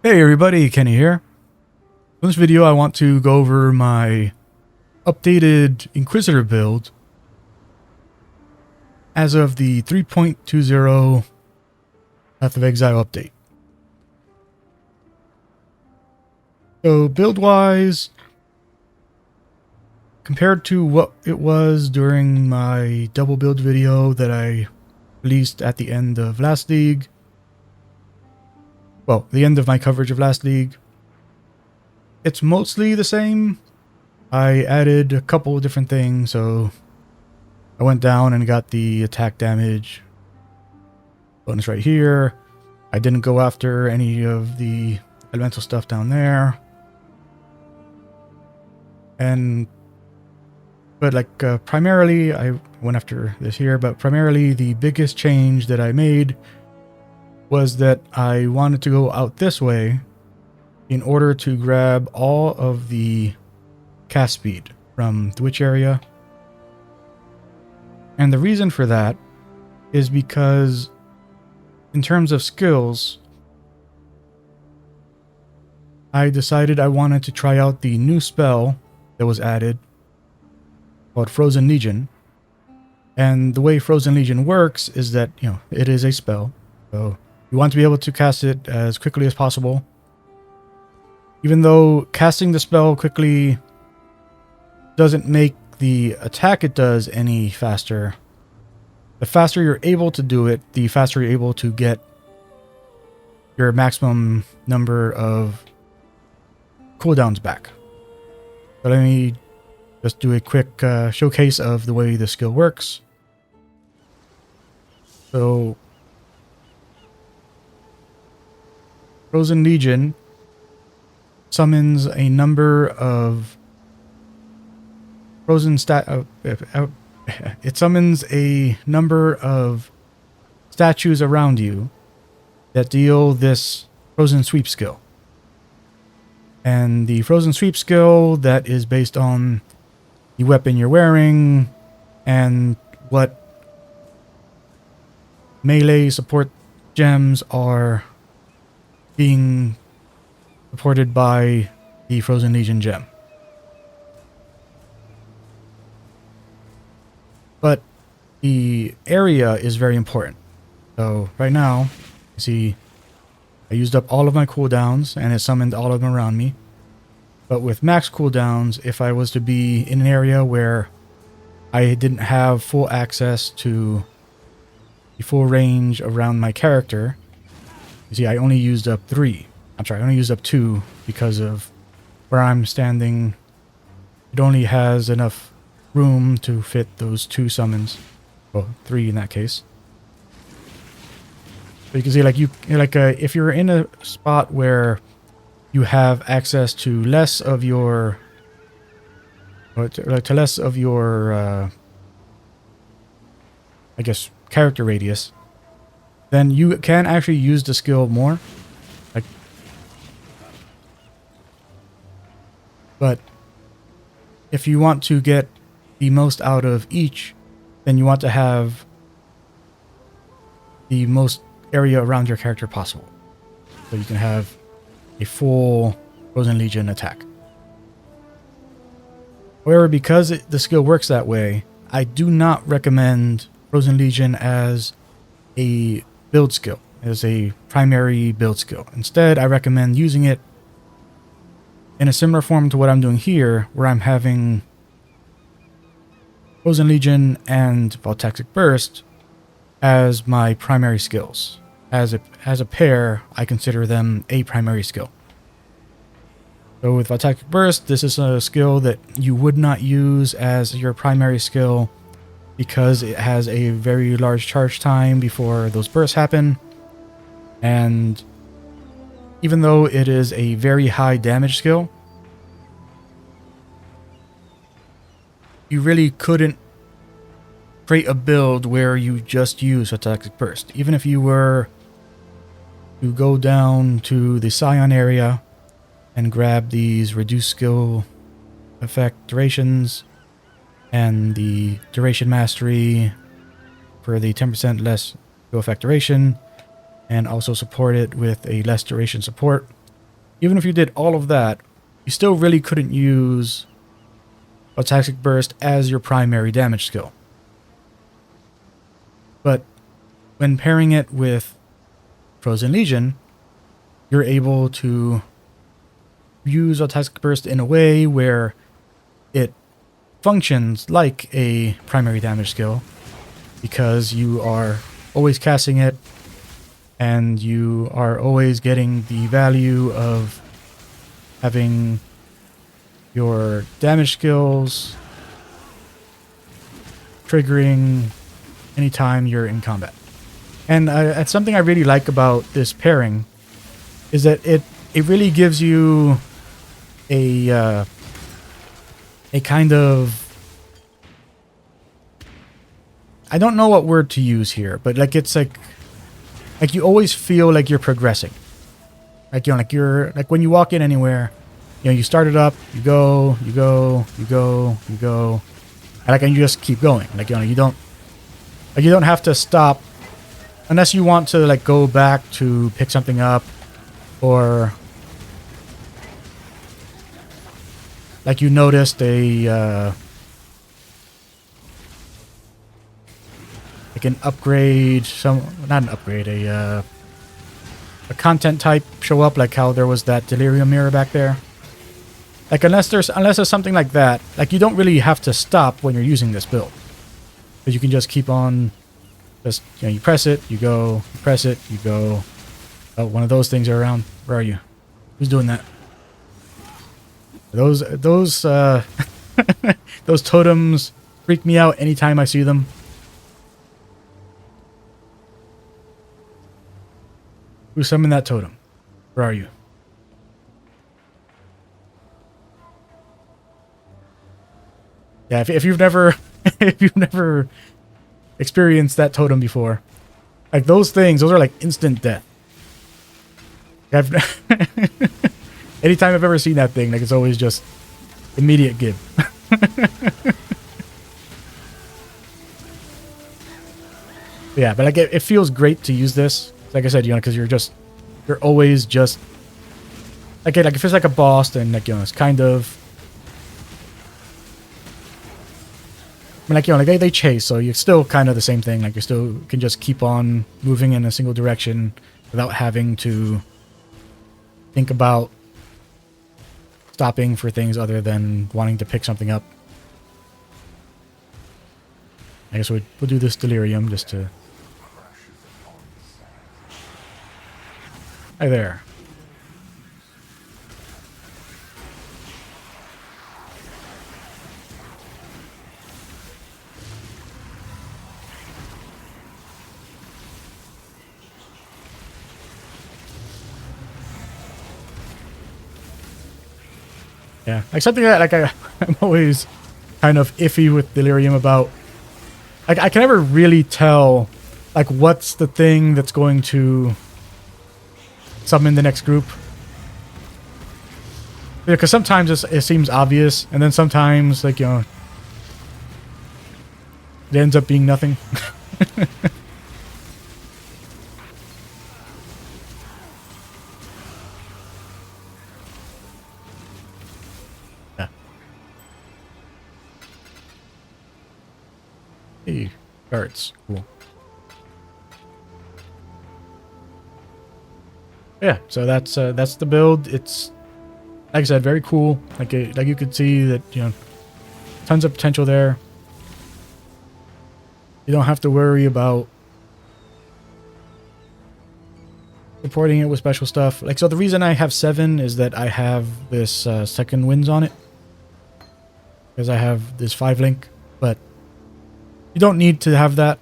Hey everybody, Kenny here. In this video I want to go over my updated Inquisitor build as of the 3.20 Path of Exile update. So build wise, compared to what it was during my double build video that I released at the end of last league, well, the end of my coverage of last league, it's mostly the same. I added a couple of different things, so I went down and got the attack damage bonus right here. I didn't go after any of the elemental stuff down there. But primarily, I went after this here, but primarily the biggest change that I made was that I wanted to go out this way in order to grab all of the cast speed from the witch area. And the reason for that is because in terms of skills, I decided I wanted to try out the new spell that was added called Frozen Legion. And the way Frozen Legion works is that, it is a spell. So you want to be able to cast it as quickly as possible. Even though casting the spell quickly doesn't make the attack it does any faster, the faster you're able to do it, the faster you're able to get your maximum number of cooldowns back. So let me just do a quick showcase of the way the skill works. So Frozen Legion summons a number of it summons a number of statues around you that deal this Frozen Sweep skill. And the Frozen Sweep skill that is based on the weapon you're wearing and what melee support gems are being supported by the Frozen Legion gem. But the area is very important. So right now, you see I used up all of my cooldowns and it summoned all of them around me. But with max cooldowns, if I was to be in an area where I didn't have full access to the full range around my character, you see I only used up 3. I only used up 2 because of where I'm standing. It only has enough room to fit those 2 summons. Well, 3 in that case. So you can see, if you're in a spot where you have access to less of your, character radius, then you can actually use the skill more. But if you want to get the most out of each, then you want to have the most area around your character possible. So you can have a full Frozen Legion attack. However, because the skill works that way, I do not recommend Frozen Legion as a build skill, as a primary build skill. Instead, I recommend using it in a similar form to what I'm doing here, where I'm having Frozen Legion and Voltaic Burst as my primary skills. As a pair, I consider them a primary skill. So with Voltaic Burst, this is a skill that you would not use as your primary skill because it has a very large charge time before those bursts happen. And even though it is a very high damage skill, you really couldn't create a build where you just use Voltaic Burst. Even if you were to go down to the Scion area and grab these reduced skill effect durations and the duration mastery for the 10% less skill effect duration, and also support it with a less duration support even if you did all of that, you still really couldn't use Autastic Burst as your primary damage skill. But when pairing it with Frozen Legion, you're able to use Autastic Burst in a way where it functions like a primary damage skill, because you are always casting it and you are always getting the value of having your damage skills triggering anytime you're in combat. And that's something I really like about this pairing, is that it really gives you a kind of, I don't know what word to use here, but like it's like you always feel like you're progressing. Like, you know, like you're like when you walk in anywhere, you know, you start it up, you go, and you just keep going. Like, you know, you don't have to stop unless you want to like go back to pick something up, or like you noticed a like an upgrade, not an upgrade, a content type show up, like how there was that delirium mirror back there. Like unless there's something like that, like you don't really have to stop when you're using this build, because you can just keep on, just, you know, you press it, you go, you press it, you go. Oh, one of those things are around. Where are you? Who's doing that? Those those totems freak me out anytime I see them. Who summoned that totem? Where are you? Yeah, if you've never if you've never experienced that totem before, like those things, those are like instant death. Anytime I've ever seen that thing, like it's always just immediate give. Yeah, but like it feels great to use this. Like I said, you know, because you're always just like if it's like a boss, then like, you know, it's kind of, I mean, like, you know, like they chase, so you're still kind of the same thing. Like you still can just keep on moving in a single direction without having to think about stopping for things other than wanting to pick something up. I guess we'll do this delirium just to. Hi there. Yeah, like something that like I'm always kind of iffy with delirium about. Like I can never really tell like what's the thing that's going to summon the next group. Yeah, because sometimes it seems obvious, and then sometimes, like, you know, it ends up being nothing. Yeah. Hey, cards. Cool. Yeah, so that's the build. It's, like I said, very cool. Like you could see that, you know, tons of potential there. You don't have to worry about supporting it with special stuff. Like, so the reason I have 7 is that I have this second winds on it, because I have this 5 link, but you don't need to have that.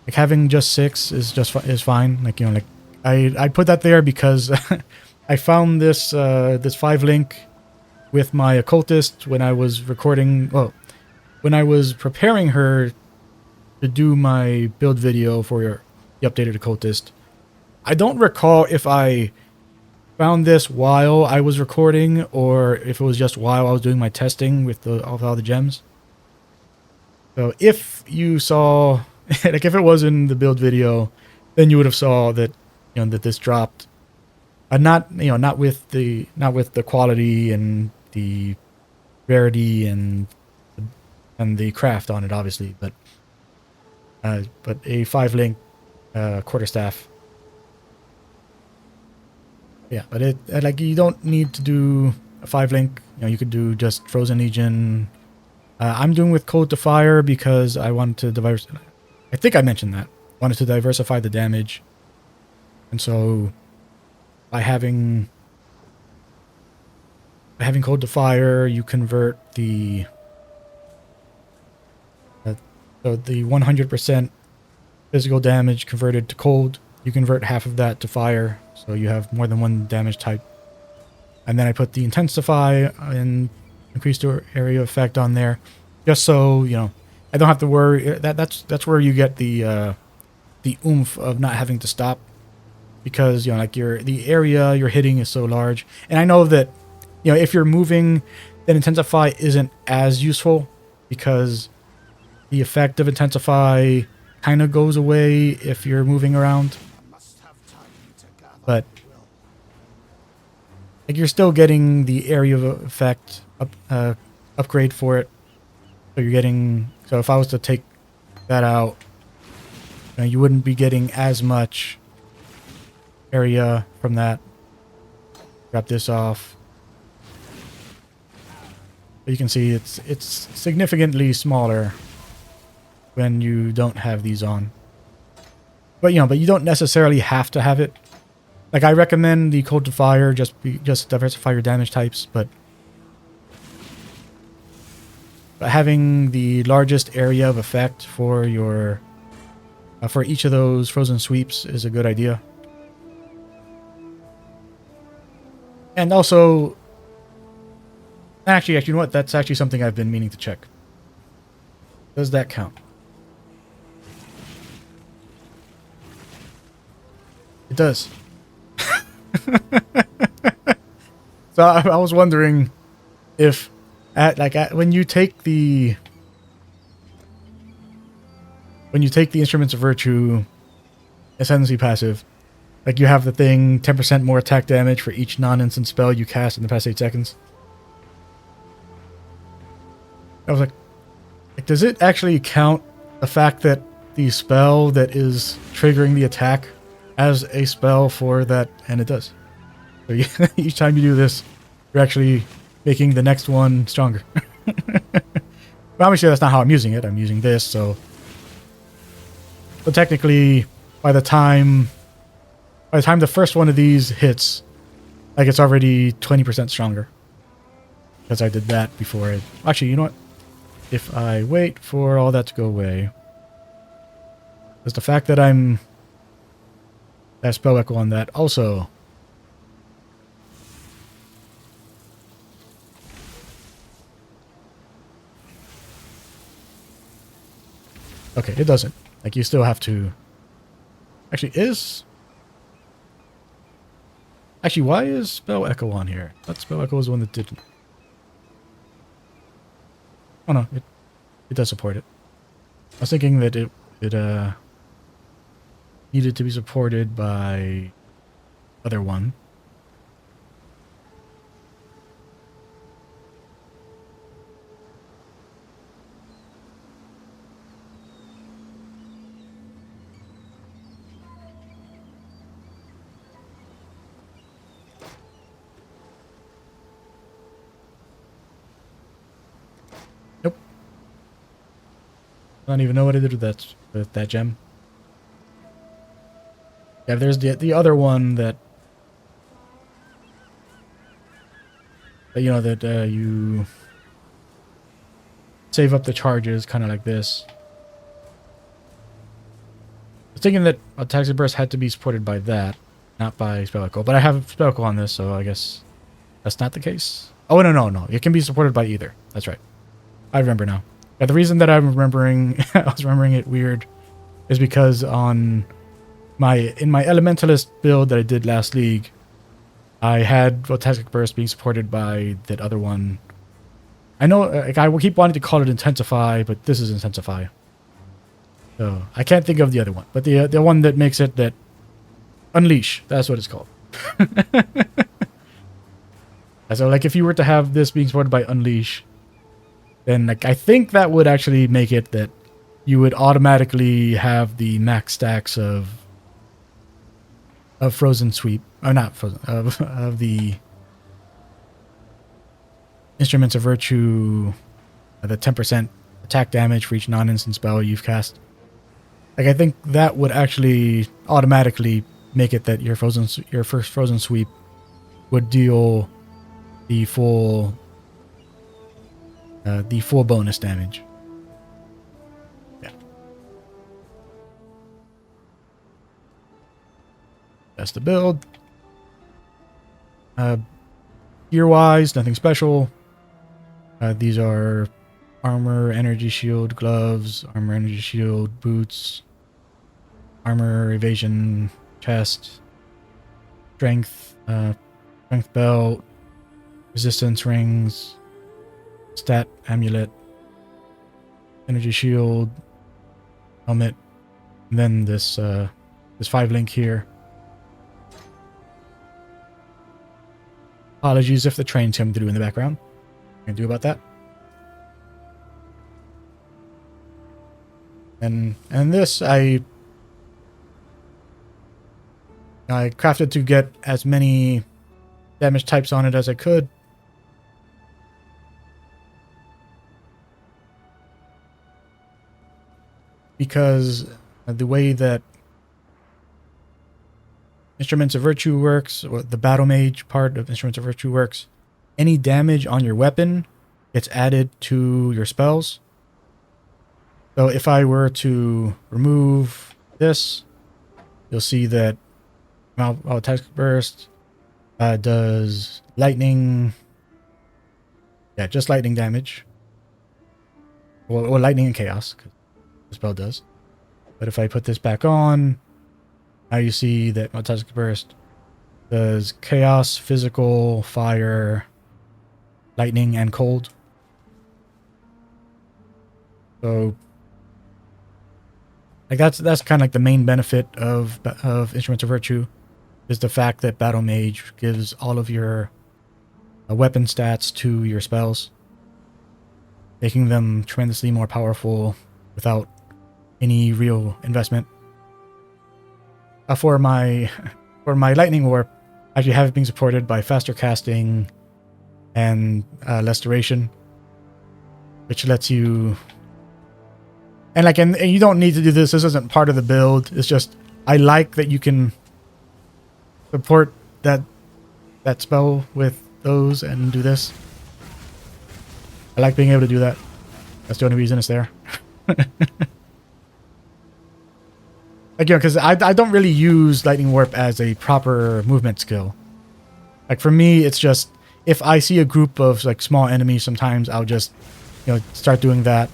Like having just 6 is fine. Like, you know, like I put that there because I found this this 5 link with my occultist when I was recording. Well, when I was preparing her to do my build video for the updated occultist. I don't recall if I found this while I was recording or if it was just while I was doing my testing with all the gems. So if you saw, like if it was in the build video, then you would have saw that, you know, that this dropped Not not with the quality and the rarity and the craft on it, obviously, but a 5-link quarterstaff. Yeah, but it like you don't need to do a 5-link. You could do just Frozen Legion. I'm doing with Cold to Fire because I wanted to diversify. I think I mentioned that. Wanted to diversify the damage, and so by having Cold to Fire, you convert the 100% physical damage converted to cold. You convert half of that to fire, so you have more than one damage type. And then I put the Intensify and increased area effect on there, just so I don't have to worry. That's where you get the oomph of not having to stop, because like the area you're hitting is so large. And I know that if you're moving, then Intensify isn't as useful because the effect of Intensify kind of goes away if you're moving around. But like you're still getting the area of effect upgrade for it. So you're getting, so if I was to take that out, you wouldn't be getting as much area from that. Drop this off. But you can see it's significantly smaller when you don't have these on. But you don't necessarily have to have it. Like I recommend the Cold to Fire, just diversify your damage types, but having the largest area of effect for your for each of those frozen sweeps is a good idea. And also, actually, you know what? That's actually something I've been meaning to check. Does that count? It does. So I was wondering if when you take the Instruments of Virtue Ascendancy passive, like you have the thing 10% more attack damage for each non-instant spell you cast in the past 8 seconds. I was like, does it actually count the fact that the spell that is triggering the attack as a spell for that? And it does. So each time you do this, you're actually making the next one stronger. But obviously that's not how I'm using it. I'm using this, so technically by the time the first one of these hits, like it's already 20% stronger. Because I did that before it. Actually, you know what? If I wait for all that to go away, there's the fact that I'm that spell echo on that also. Okay, it doesn't. Like, you still have to... Actually, Actually, why is Spell Echo on here? That Spell Echo was the one that didn't. Oh no, it does support it. I was thinking that it needed to be supported by other one. Nope. I don't even know what I did with that gem. Yeah, there's the other one that you save up the charges, kind of like this. I was thinking that a Taxi Burst had to be supported by that, not by Spell Echo. But I have Spell Echo on this, so I guess that's not the case. Oh, no. It can be supported by either. That's right. I remember now. Yeah, the reason that I'm remembering, I was remembering it weird, is because in my Elementalist build that I did last league, I had Voltaic Burst being supported by that other one. I know, like, I keep wanting to call it Intensify, but this is Intensify. So I can't think of the other one, but the one that makes it that Unleash. That's what it's called. So like if you were to have this being supported by Unleash, then like I think that would actually make it that you would automatically have the max stacks of Frozen Sweep, or not Frozen, of the Instruments of Virtue, the 10% attack damage for each non-instant spell you've cast. Like I think that would actually automatically make it that your first Frozen Sweep would deal the full bonus damage. Yeah. That's the build. Gear-wise, nothing special. These are armor, energy shield, gloves, armor, energy shield, boots, armor, evasion, chest, strength, strength belt, resistance rings, stat amulet, energy shield, helmet, and then this 5-link here. Apologies if the train's coming through in the background. What can I do about that? And this I crafted to get as many damage types on it as I could. Because the way that Instruments of Virtue works, or the Battle Mage part of Instruments of Virtue works, any damage on your weapon gets added to your spells. So if I were to remove this, you'll see that Text Burst does lightning. Yeah, just lightning damage. Or lightning and chaos, because the spell does. But if I put this back on, now you see that Text Burst does chaos, physical, fire, lightning, and cold. So like that's kind of like the main benefit of Instruments of Virtue, is the fact that Battle Mage gives all of your weapon stats to your spells, making them tremendously more powerful without any real investment. For my Lightning Warp, I actually have it being supported by faster casting and less duration, which lets you. And like, and you don't need to do this. This isn't part of the build. It's just I like that you can support that spell with those and do this. I like being able to do that. That's the only reason it's there. Again, because I don't really use Lightning Warp as a proper movement skill. Like for me, it's just if I see a group of like small enemies, sometimes I'll just start doing that,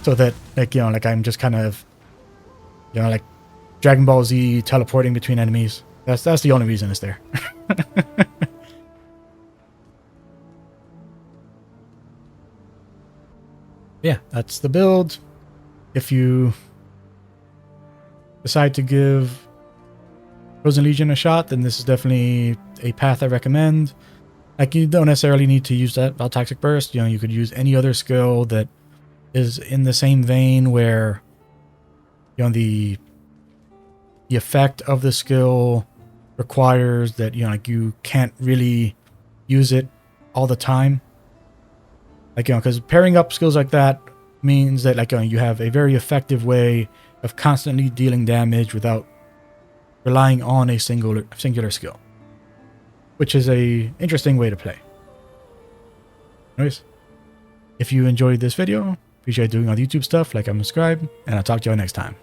so that like like I'm just kind of like Dragon Ball Z teleporting between enemies. That's the only reason it's there. Yeah, that's the build. If you decide to give Frozen Legion a shot, then this is definitely a path I recommend. Like, you don't necessarily need to use that Toxic Burst. You could use any other skill that is in the same vein where the effect of the skill requires that like you can't really use it all the time. Like because pairing up skills like that means that like you have a very effective way of constantly dealing damage without relying on a singular skill, which is a interesting way to play. Anyways, if you enjoyed this video, appreciate doing all the YouTube stuff, like and subscribe, and I'll talk to y'all next time.